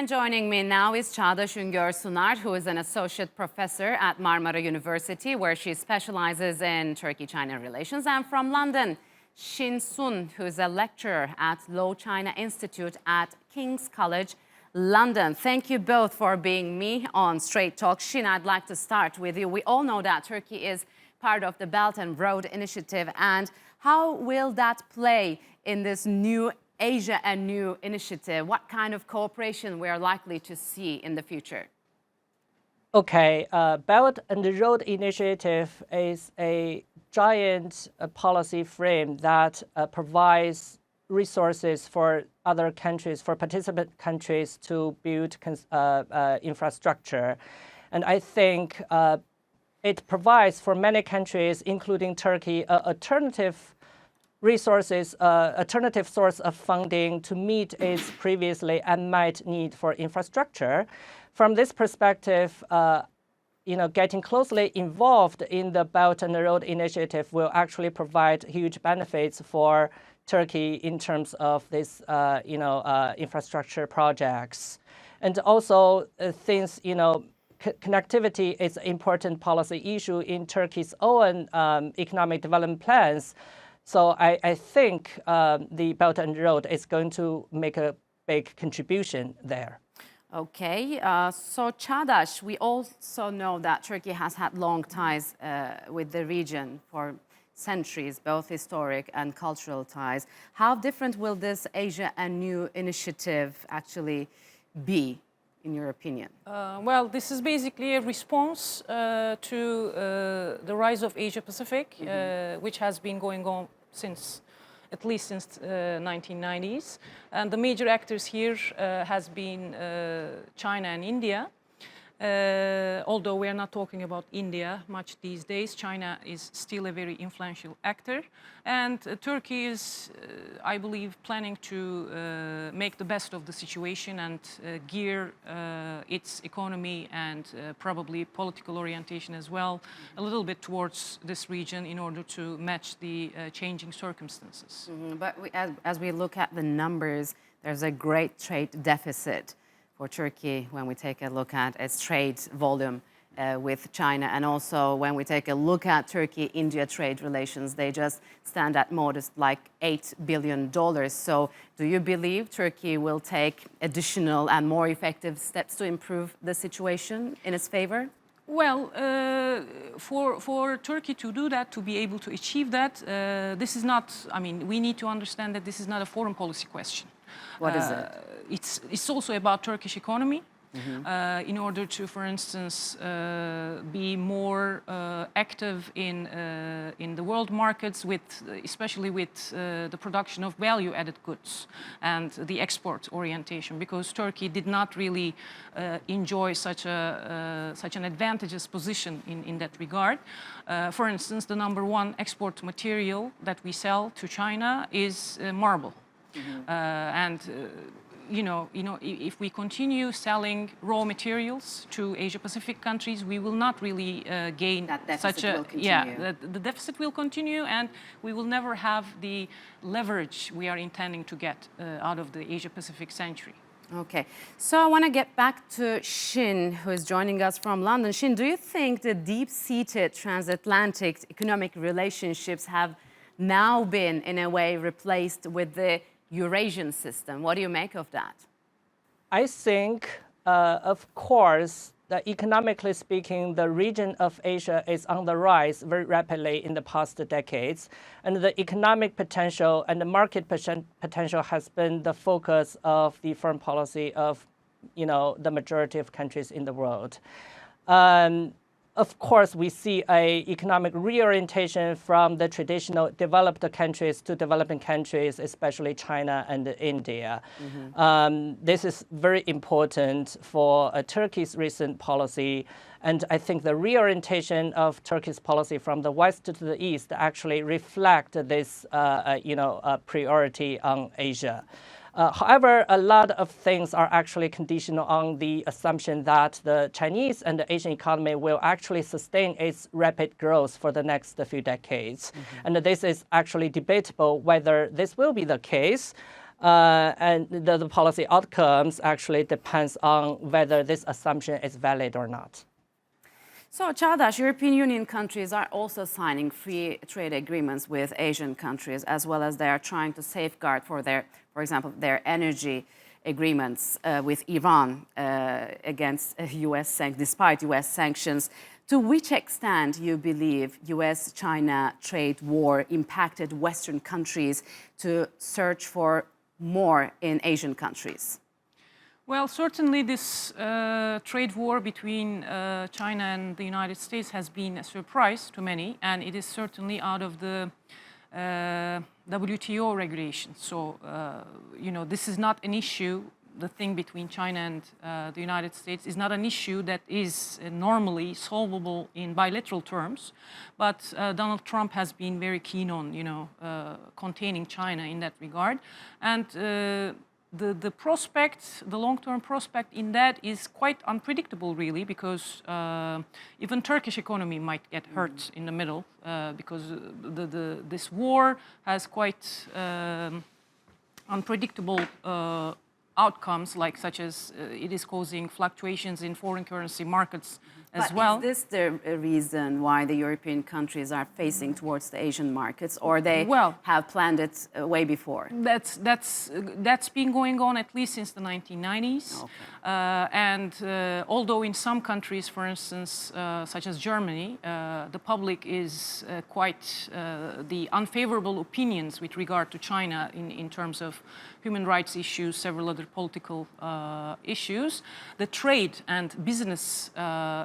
And joining me now is Cagdas Sunar, who is an associate professor at Marmara University, where she specializes in Turkey-China relations. And from London, Xin Sun, who is a lecturer at Law China Institute at King's College, London. Thank you both for being me on Straight Talk. Xin, I'd like to start with you. We all know that Turkey is part of the Belt and Road Initiative. And how will that play in this new Asia Anew initiative? What kind of cooperation we are likely to see in the future? Okay, Belt and Road Initiative is a giant policy frame that provides resources for other countries, for participant countries to build infrastructure. And I think it provides for many countries, including Turkey, alternative source of funding to meet its previously unmet need for infrastructure. From this perspective, getting closely involved in the Belt and Road Initiative will actually provide huge benefits for Turkey in terms of this, infrastructure projects. And also, since, connectivity is an important policy issue in Turkey's own economic development plans. So I think the Belt and Road is going to make a big contribution there. Okay, so Cagdas, we also know that Turkey has had long ties with the region for centuries, both historic and cultural ties. How different will this Asia Anew initiative actually be, in your opinion? Well, this is basically a response to the rise of Asia Pacific, which has been going on at least since 1990s. And the major actors here has been China and India. Although we are not talking about India much these days, China is still a very influential actor. And Turkey is, I believe, planning to make the best of the situation and gear its economy and probably political orientation as well a little bit towards this region in order to match the changing circumstances. But as we look at the numbers, there's a great trade deficit for Turkey when we take a look at its trade volume with China, and also when we take a look at Turkey-India trade relations, they just stand at modest like $8 billion. So do you believe Turkey will take additional and more effective steps to improve the situation in its favor? Well, for Turkey to do that, to be able to achieve that, this is not, we need to understand that this is not a foreign policy question. What is it? It's also about Turkish economy. In order to, for instance, be more active in the world markets, especially with the production of value-added goods and the export orientation, because Turkey did not really enjoy such an advantageous position in that regard. For instance, the number one export material that we sell to China is marble. If we continue selling raw materials to Asia-Pacific countries, we will not really gain such a... Yeah, the deficit will continue, and we will never have the leverage we are intending to get out of the Asia-Pacific century. Okay, so I want to get back to Xin, who is joining us from London. Xin, do you think the deep-seated transatlantic economic relationships have now been, in a way, replaced with the Eurasian system? What do you make of that? I think, of course, that economically speaking, the region of Asia is on the rise very rapidly in the past decades. And the economic potential and the market potential has been the focus of the foreign policy of, the majority of countries in the world. Of course, we see an economic reorientation from the traditional developed countries to developing countries, especially China and India. This is very important for Turkey's recent policy. And I think the reorientation of Turkey's policy from the west to the east actually reflect this, priority on Asia. However, a lot of things are actually conditional on the assumption that the Chinese and the Asian economy will actually sustain its rapid growth for the next few decades. And this is actually debatable whether this will be the case. and the policy outcomes actually depends on whether this assumption is valid or not. So, Cagdas, European Union countries are also signing free trade agreements with Asian countries, as well as they are trying to safeguard for example, their energy agreements with Iran against despite U.S. sanctions. To which extent you believe US-China trade war impacted Western countries to search for more in Asian countries? Well, certainly this trade war between China and the United States has been a surprise to many, and it is certainly out of the WTO regulations. So, this is not an issue. The thing between China and the United States is not an issue that is normally solvable in bilateral terms. But Donald Trump has been very keen on, containing China in that regard. And the prospect, the long-term prospect in that is quite unpredictable, really, because even Turkish economy might get hurt in the middle because this war has quite unpredictable outcomes, such as it is causing fluctuations in foreign currency markets as well. Is this the reason why the European countries are facing towards the Asian markets, or they have planned it way before? That's been going on at least since the 1990s. Okay. And although in some countries, for instance, such as Germany, the public is quite the unfavorable opinions with regard to China in terms of human rights issues, several other political issues, the trade and business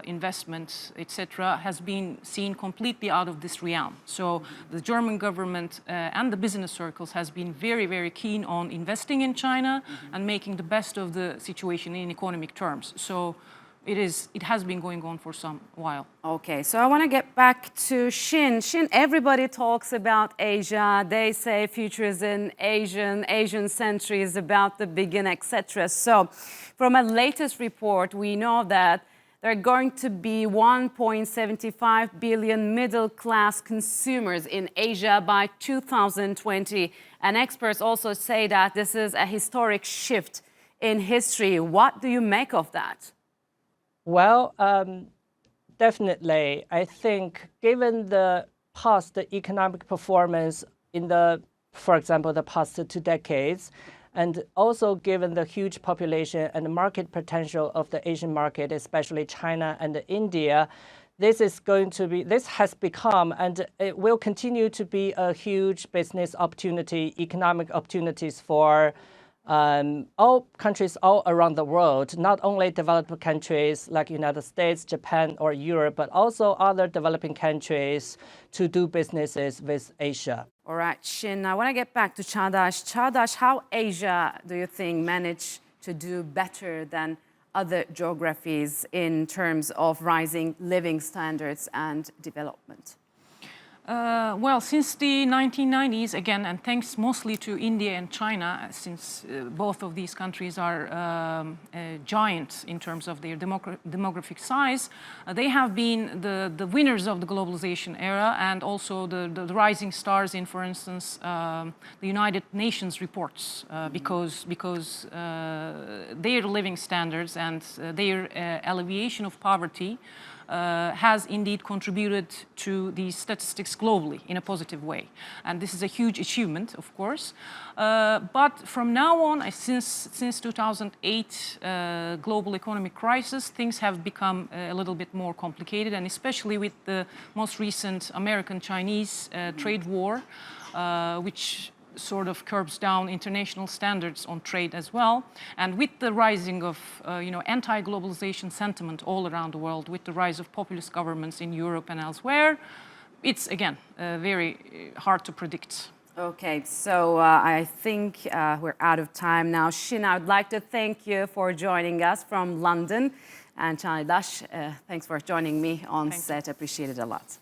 investment, etc., has been seen completely out of this realm. So the German government and the business circles has been very, very keen on investing in China and making the best of the situation in economic terms. So it has been going on for some while. Okay, so I want to get back to Xin. Xin, everybody talks about Asia. They say future is in Asian century is about to begin, etc. So from a latest report, we know that there are going to be 1.75 billion middle-class consumers in Asia by 2020. And experts also say that this is a historic shift in history. What do you make of that? Well, definitely. I think given the past economic performance in for example, the past 2 decades, and also given the huge population and market potential of the Asian market, especially China and India, this has become, and it will continue to be, a huge business opportunity, economic opportunities for all countries all around the world, not only developed countries like United States, Japan, or Europe, but also other developing countries to do businesses with Asia. All right, Xin, I want to get back to Cagdas. Cagdas, how Asia, do you think, managed to do better than other geographies in terms of rising living standards and development? Well, since the 1990s, again, and thanks mostly to India and China, since both of these countries are giants in terms of their demographic size, they have been the winners of the globalization era and also the rising stars in, for instance, the United Nations reports, because their living standards and their alleviation of poverty has indeed contributed to these statistics globally in a positive way. And this is a huge achievement, of course. But from now on, since 2008 global economic crisis, things have become a little bit more complicated, and especially with the most recent American-Chinese trade war, which sort of curbs down international standards on trade as well. And with the rising of anti-globalization sentiment all around the world, with the rise of populist governments in Europe and elsewhere, it's, again, very hard to predict. Okay, so I think we're out of time now. Xin, I would like to thank you for joining us from London. And Cagdas, thanks for joining me on set. Appreciate it a lot.